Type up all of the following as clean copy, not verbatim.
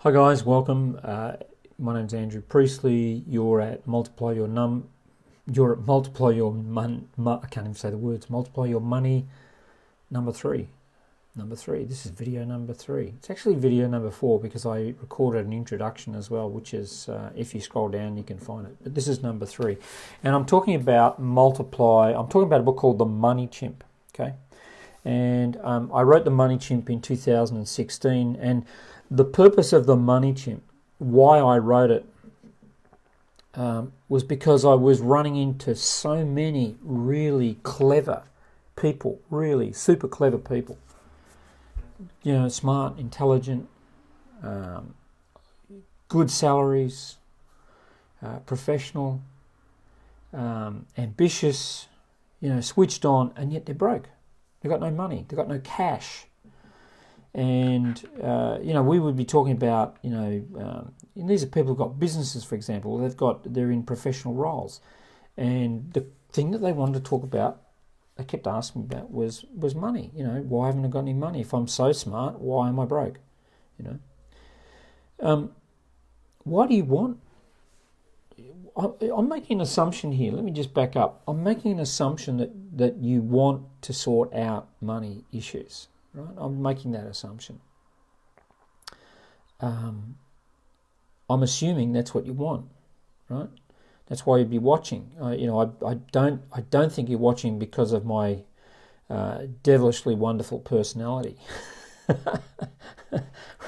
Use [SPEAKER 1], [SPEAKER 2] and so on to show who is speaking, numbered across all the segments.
[SPEAKER 1] Hi guys, welcome. My name's Andrew Priestley. You're at Multiply Your I can't even say the words. Multiply Your Money number 3. This is video number 3. It's actually video number 4 because I recorded an introduction as well, which is, if you scroll down, you can find it. But this is number 3. And I'm talking about multiply. I'm talking about a book called The Money Chimp. Okay. And I wrote The Money Chimp in 2016, and the purpose of The Money Chimp, why I wrote it, was because I was running into so many really clever people, really super clever people. You know, smart, intelligent, good salaries, professional, ambitious, switched on, and yet they're broke. They've got no money. They've got no cash. And, we would be talking about, these are people who've got businesses, for example. They're in professional roles. And the thing that they wanted to talk about, they kept asking me about was money. Why haven't I got any money? If I'm so smart, why am I broke? Why do you want? I'm making an assumption here. Let me just back up. I'm making an assumption that you want to sort out money issues. Right? I'm making that assumption. I'm assuming that's what you want, right? That's why you'd be watching. I don't think you're watching because of my devilishly wonderful personality,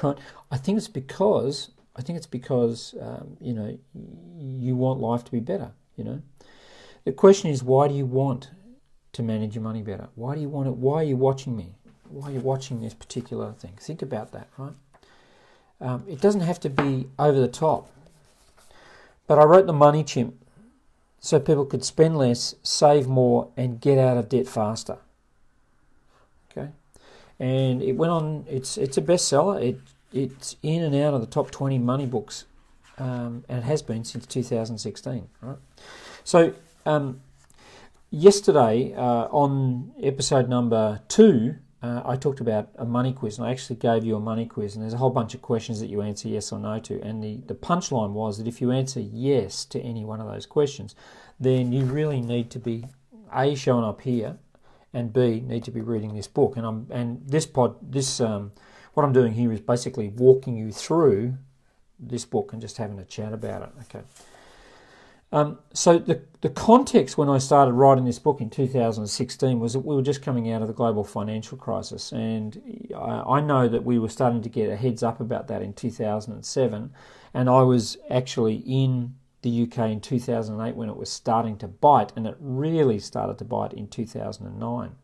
[SPEAKER 1] right? I think it's because you want life to be better. The question is, why do you want to manage your money better? Why do you want it? Why are you watching me? Why are you watching this particular thing? Think about that, right? It doesn't have to be over the top. But I wrote The Money Chimp so people could spend less, save more, and get out of debt faster. Okay? And it went on, it's a bestseller. It's in and out of the top 20 money books, and it has been since 2016, right? So, yesterday, on episode number 2, I talked about a money quiz, and I actually gave you a money quiz, and there's a whole bunch of questions that you answer yes or no to, and the punchline was that if you answer yes to any one of those questions, then you really need to be A, showing up here, and B, need to be reading this book. What I'm doing here is basically walking you through this book and just having a chat about it. Okay. So the context when I started writing this book in 2016 was that we were just coming out of the global financial crisis, and I know that we were starting to get a heads up about that in 2007, and I was actually in the UK in 2008 when it was starting to bite, and it really started to bite in 2009,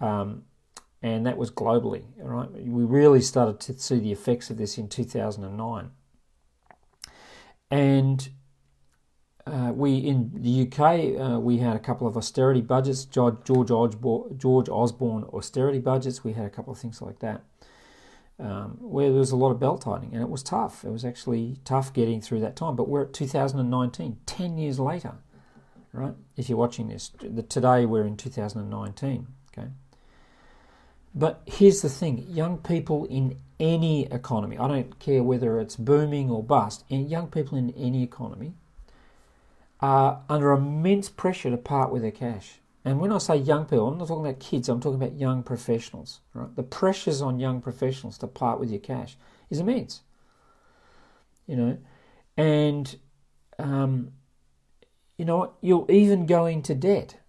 [SPEAKER 1] and that was globally. Right, we really started to see the effects of this in 2009, and we in the UK we had a couple of austerity budgets, George Osborne austerity budgets. We had a couple of things like that, where there was a lot of belt tightening, and it was tough. It was actually tough getting through that time. But we're at 2019, 10 years later, right? If you're watching this, today we're in 2019. Okay. But here's the thing: young people in any economy, I don't care whether it's booming or bust, and young people in any economy are under immense pressure to part with their cash. And when I say young people, I'm not talking about kids, I'm talking about young professionals. Right? The pressures on young professionals to part with your cash is immense. And you'll even go into debt.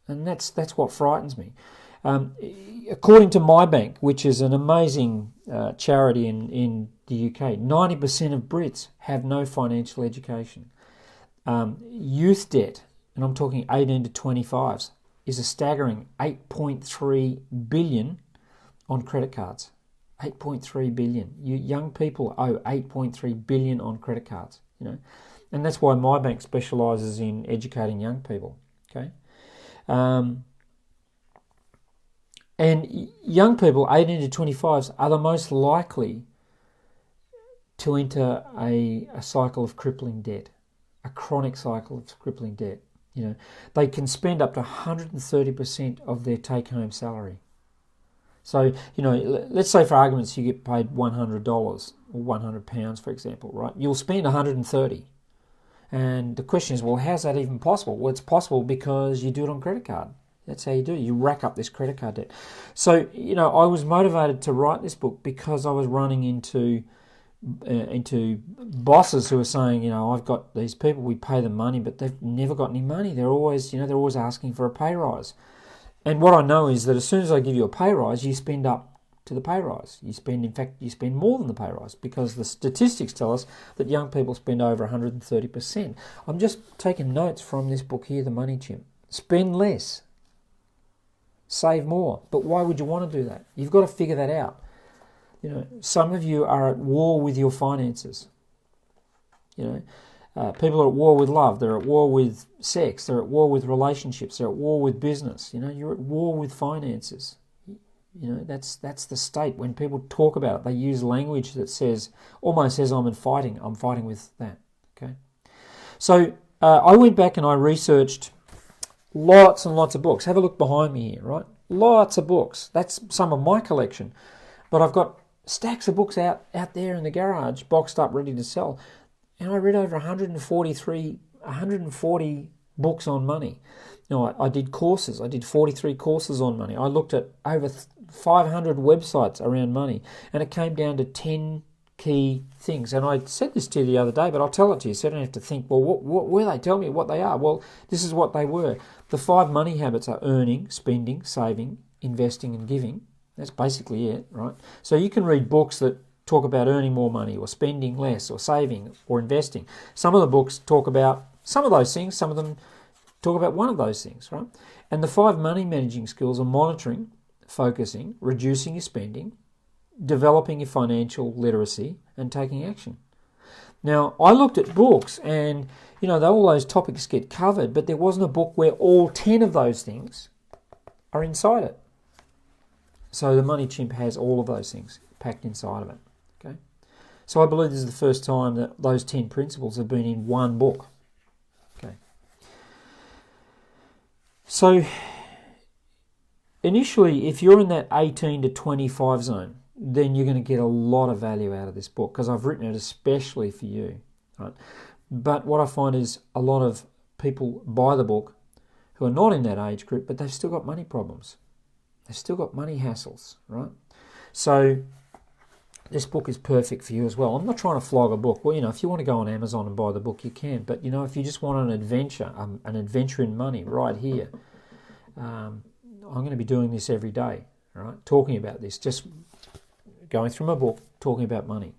[SPEAKER 1] And that's what frightens me. According to my bank, which is an amazing charity in the UK, 90% of Brits have no financial education. Youth debt, and I'm talking 18 to 25s, is a staggering 8.3 billion on credit cards. 8.3 billion. You young people owe 8.3 billion on credit cards. And that's why my bank specialises in educating young people. Okay. And young people, 18 to 25s, are the most likely to enter a cycle of crippling debt, a chronic cycle of crippling debt. They can spend up to 130% of their take-home salary. So, let's say for arguments you get paid $100 or £100, for example, right? You'll spend 130. And the question is, well, how's that even possible? Well, it's possible because you do it on credit card. That's how you do it. You rack up this credit card debt. So, I was motivated to write this book because I was running into bosses who are saying, I've got these people, we pay them money, but they've never got any money. They're always asking for a pay rise. And what I know is that as soon as I give you a pay rise, you spend up to the pay rise. You spend more than the pay rise, because the statistics tell us that young people spend over 130%. I'm just taking notes from this book here, The Money Chimp. Spend less, save more. But why would you want to do that? You've got to figure that out. Some of you are at war with your finances. People are at war with love. They're at war with sex. They're at war with relationships. They're at war with business. You're at war with finances. That's the state. When people talk about it, they use language that almost says I'm fighting with that. Okay. So I went back and I researched lots and lots of books. Have a look behind me here, right? Lots of books. That's some of my collection. But I've got stacks of books out there in the garage, boxed up, ready to sell. And I read over 140 books on money. I did courses. I did 43 courses on money. I looked at over 500 websites around money, and it came down to 10 key things. And I said this to you the other day, but I'll tell it to you so you don't have to think, well, what were they? Tell me what they are. Well, this is what they were. The 5 money habits are earning, spending, saving, investing, and giving. That's basically it, right? So you can read books that talk about earning more money or spending less or saving or investing. Some of the books talk about some of those things. Some of them talk about one of those things, right? And the 5 money managing skills are monitoring, focusing, reducing your spending, developing your financial literacy, and taking action. Now, I looked at books and, all those topics get covered, but there wasn't a book where all 10 of those things are inside it. So the Money Chimp has all of those things packed inside of it. Okay, so I believe this is the first time that those 10 principles have been in one book. Okay, so initially, if you're in that 18 to 25 zone, then you're going to get a lot of value out of this book, because I've written it especially for you. Right? But what I find is a lot of people buy the book who are not in that age group, but they've still got money problems. They've still got money hassles, right? So this book is perfect for you as well. I'm not trying to flog a book. Well, if you want to go on Amazon and buy the book, you can. But, if you just want an adventure in money right here, I'm going to be doing this every day, right? Talking about this, just going through my book, talking about money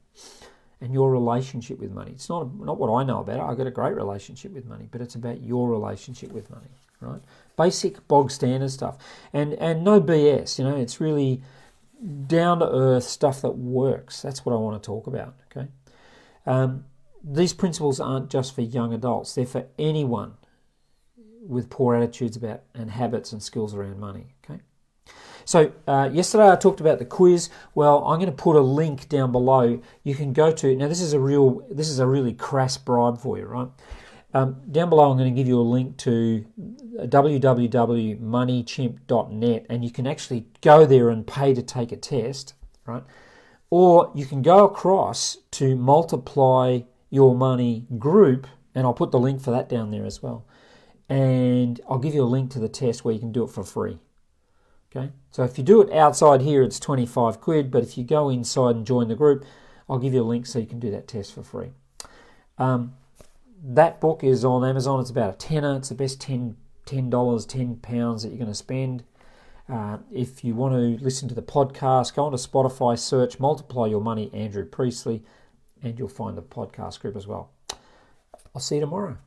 [SPEAKER 1] and your relationship with money. It's not what I know about it. I've got a great relationship with money, but it's about your relationship with money, right? Basic bog standard stuff, and no BS. It's really down to earth stuff that works. That's what I want to talk about. Okay, these principles aren't just for young adults; they're for anyone with poor attitudes about and habits and skills around money. Okay, so yesterday I talked about the quiz. Well, I'm going to put a link down below. You can go to now. This is a really crass bribe for you, right? Down below, I'm going to give you a link to www.moneychimp.net, and you can actually go there and pay to take a test, right? Or you can go across to Multiply Your Money group, and I'll put the link for that down there as well. And I'll give you a link to the test where you can do it for free. Okay, so if you do it outside here, it's 25 quid, but if you go inside and join the group, I'll give you a link so you can do that test for free. That book is on Amazon. It's about a tenner. It's the best £10, £10 that you're going to spend. If you want to listen to the podcast, go onto Spotify, search Multiply Your Money, Andrew Priestley, and you'll find the podcast group as well. I'll see you tomorrow.